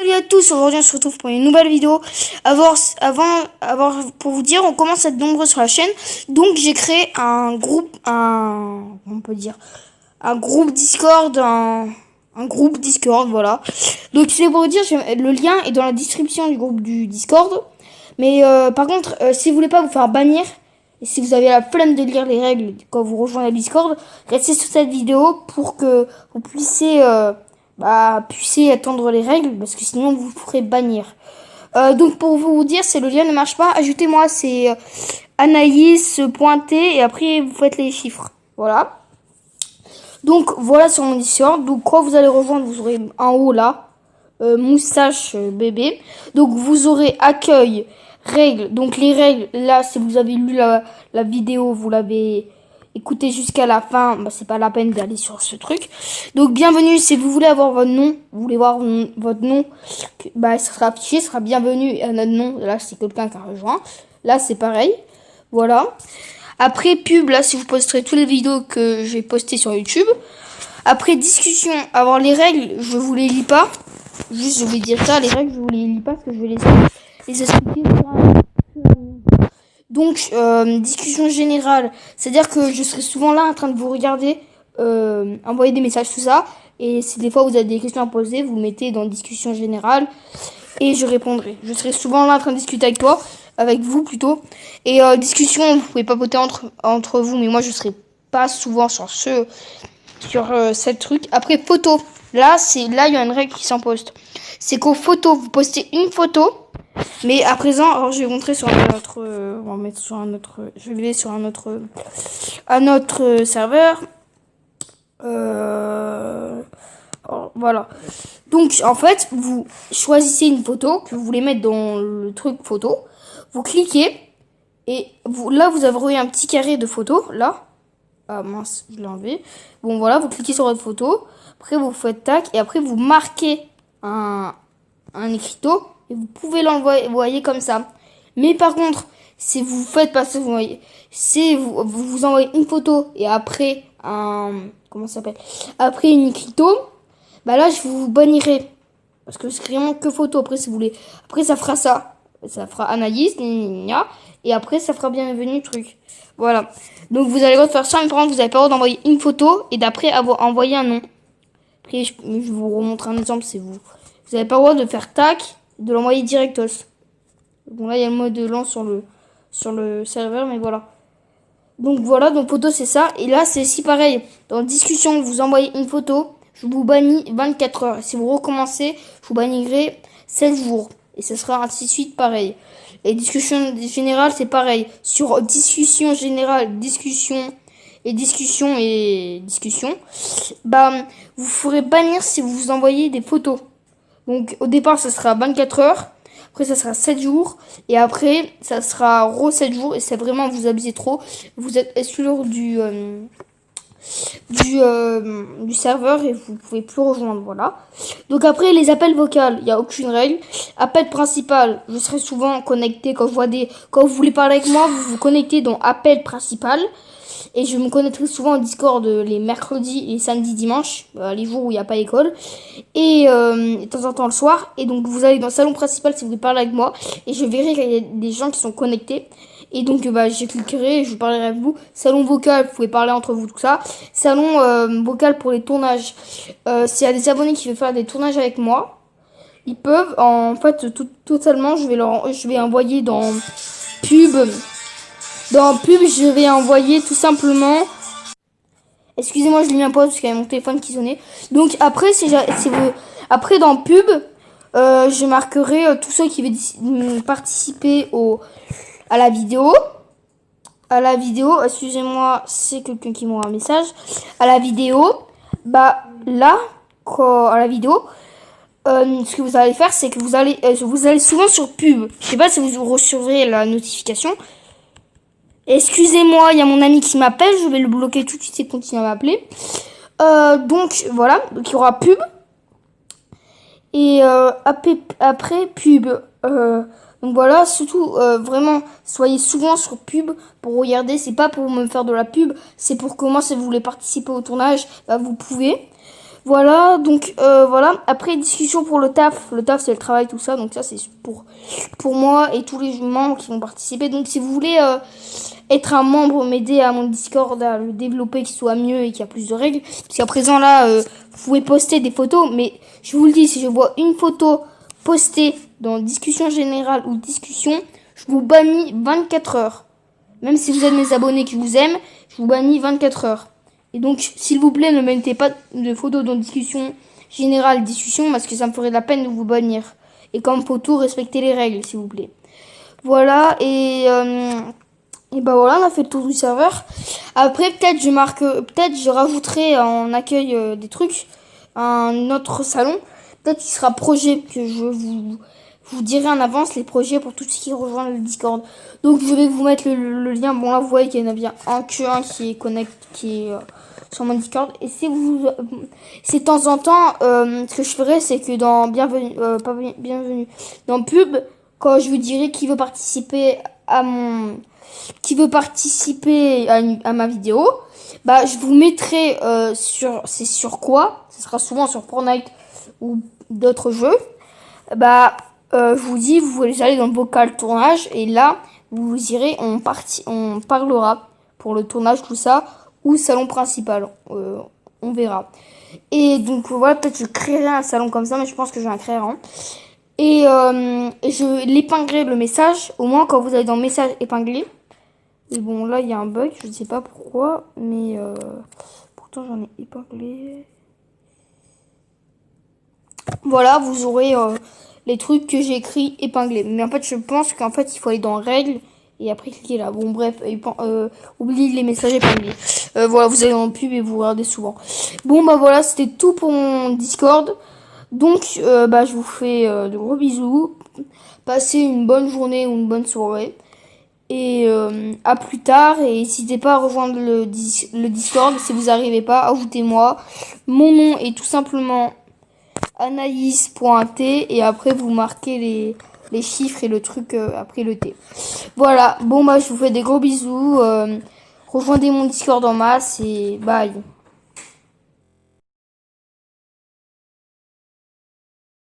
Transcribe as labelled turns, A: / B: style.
A: Salut à tous, aujourd'hui on se retrouve pour une nouvelle vidéo. Pour vous dire, on commence à être nombreux sur la chaîne. Donc j'ai créé un groupe, un groupe Discord, un groupe Discord, voilà. Donc c'est pour vous dire, le lien est dans la description du groupe du Discord. Mais par contre, si vous voulez pas vous faire bannir, et si vous avez la flemme de lire les règles quand vous rejoignez le Discord, restez sur cette vidéo pour que vous puissiez attendre les règles, parce que sinon vous pourrez bannir. Donc pour vous dire, le lien ne marche pas, ajoutez-moi, c'est Anaïs pointé et après vous faites les chiffres. Voilà. Donc voilà sur mon Discord. Donc quand vous allez rejoindre, vous aurez en haut là moustache bébé. Donc vous aurez accueil, règles. Donc les règles là, si vous avez lu la vidéo, vous l'avez écoutez jusqu'à la fin, c'est pas la peine d'aller sur ce truc. Donc bienvenue, si vous voulez avoir votre nom, vous voulez voir votre nom, ça sera affiché, ce sera bienvenue à notre nom. Là c'est quelqu'un qui a rejoint. Là c'est pareil. Voilà. Après pub, là si vous posterez toutes les vidéos que j'ai postées sur YouTube. Après discussion, avoir les règles, je vous les lis pas. Juste je vais dire ça, les règles je vous les lis pas parce que je vais les expliquer Donc, discussion générale, c'est-à-dire que je serai souvent là en train de vous regarder, envoyer des messages, tout ça. Et si des fois vous avez des questions à poser, vous mettez dans discussion générale et je répondrai. Je serai souvent là en train de discuter avec vous plutôt. Et discussion, vous pouvez papoter entre vous, mais moi je serai pas souvent sur cette truc. Après photo, là il y a une règle qui s'impose. C'est qu'aux photos, vous postez une photo. Mais à présent, alors je vais montrer sur un autre, on va mettre sur un autre, je vais sur un autre serveur. Voilà. Donc en fait, vous choisissez une photo que vous voulez mettre dans le truc photo. Vous cliquez et là vous avez un petit carré de photo là. Ah mince, je l'ai enlevé. Bon voilà, vous cliquez sur votre photo. Après vous faites tac et après vous marquez un écriteau. Et vous pouvez l'envoyer comme ça. Mais par contre, si vous faites passer, vous envoyez une photo et après comment ça s'appelle? Après une écriteau, là je vous bannirai. Parce que c'est vraiment que photo. Après si vous voulez, après ça fera ça. Ça fera Anaïs, et après ça fera bienvenue truc. Voilà. Donc vous allez le droit de faire ça, mais par contre vous avez pas le droit d'envoyer une photo et d'après avoir envoyé un nom. Après je vous remontre un exemple, c'est vous. Vous avez pas le droit de faire tac, de l'envoyer directos. Bon là il y a le mode lent sur le serveur, mais voilà. Donc voilà, donc photo c'est ça. Et là c'est si pareil. Dans discussion, vous envoyez une photo, je vous bannis 24 heures. Et si vous recommencez, je vous bannirai 7 jours. Et ce sera ainsi de suite pareil. Et discussion générale c'est pareil. Sur discussion générale, discussion, vous ferez bannir si vous envoyez des photos. Donc au départ ça sera 24 heures, après ça sera 7 jours, et après ça sera 7 jours, et c'est vraiment vous abusez trop, vous êtes exclure du serveur et vous pouvez plus rejoindre, voilà. Donc après les appels vocaux, il n'y a aucune règle. Appel principal, je serai souvent connecté quand vous voulez parler avec moi, vous vous connectez dans appel principal. Et je me connecterai souvent au Discord les mercredis et samedis, dimanches, les jours où il n'y a pas école. Et de temps en temps le soir. Et donc vous allez dans le salon principal si vous voulez parler avec moi. Et je verrai qu'il y a des gens qui sont connectés. Et donc je cliquerai et je parlerai avec vous. Salon vocal, vous pouvez parler entre vous, tout ça. Salon vocal pour les tournages. S'il y a des abonnés qui veulent faire des tournages avec moi, ils peuvent. En fait, totalement, je vais envoyer dans pub. Dans pub, je vais envoyer tout simplement. Excusez-moi, je l'ai mis en pause parce qu'il y avait mon téléphone qui sonnait. Donc après, après dans pub, je marquerai tous ceux qui veulent participer à la vidéo. Excusez-moi, c'est quelqu'un qui m'envoie un message. À la vidéo, à la vidéo. Ce que vous allez faire, c'est que vous allez souvent sur pub. Je sais pas si vous recevrez la notification. Excusez-moi, il y a mon ami qui m'appelle, je vais le bloquer tout de suite et continuer à m'appeler. Donc voilà, donc il y aura pub. Et après pub. Donc voilà, surtout vraiment, soyez souvent sur pub pour regarder. C'est pas pour me faire de la pub, c'est pour que moi, si vous voulez participer au tournage, vous pouvez. Voilà, donc voilà. Après, discussion pour le taf. Le taf, c'est le travail, tout ça. Donc ça, c'est pour moi et tous les membres qui vont participer. Donc si vous voulez être un membre, m'aider à mon Discord à le développer, qu'il soit mieux et qu'il y a plus de règles. Parce qu'à présent, là, vous pouvez poster des photos. Mais je vous le dis, si je vois une photo postée dans discussion générale ou discussion, je vous bannis 24 heures. Même si vous êtes mes abonnés qui vous aiment, je vous bannis 24 heures. Et donc, s'il vous plaît, ne mettez pas de photos dans discussion générale, discussion, parce que ça me ferait de la peine de vous bannir. Et comme photo, respectez les règles, s'il vous plaît. Voilà, et bah voilà, on a fait le tour du serveur. Après, peut-être je rajouterai en accueil des trucs, un autre salon. Peut-être qu'il sera projet, que vous dirai en avance les projets pour tout ce qui rejoint le Discord. Donc je vais vous mettre le lien. Bon là vous voyez qu'il y en a bien un qui est connecté, qui est sur mon Discord. Et si vous, c'est de temps en temps, ce que je ferai, c'est que dans bienvenue, dans pub, quand je vous dirai qui veut participer à ma vidéo, bah je vous mettrai c'est sur quoi, ce sera souvent sur Fortnite ou d'autres jeux. Bah je vous dis, vous allez aller dans le vocal tournage et là vous irez, on parlera pour le tournage, tout ça, ou salon principal, on verra. Et donc voilà, peut-être je créerai un salon comme ça, mais je pense que je vais en créer un. Et je l'épinglerai le message, au moins quand vous allez dans message épinglé. Et bon là il y a un bug, je ne sais pas pourquoi, mais pourtant j'en ai épinglé. Voilà, vous aurez les trucs que j'ai écrits épinglés. Mais en fait, je pense qu'en fait, il faut aller dans règles et après cliquer là. Bon, bref, oubliez les messages épinglés. Voilà, vous allez dans le pub et vous regardez souvent. Bon, bah voilà, c'était tout pour mon Discord. Donc, bah, je vous fais de gros bisous. Passez une bonne journée ou une bonne soirée. Et à plus tard. Et n'hésitez pas à rejoindre le Discord. Si vous n'arrivez pas, ajoutez-moi. Mon nom est tout simplement Anaïs.t et après vous marquez les chiffres et le truc après le T. Voilà, bon bah je vous fais des gros bisous. Rejoignez mon Discord en masse et bye.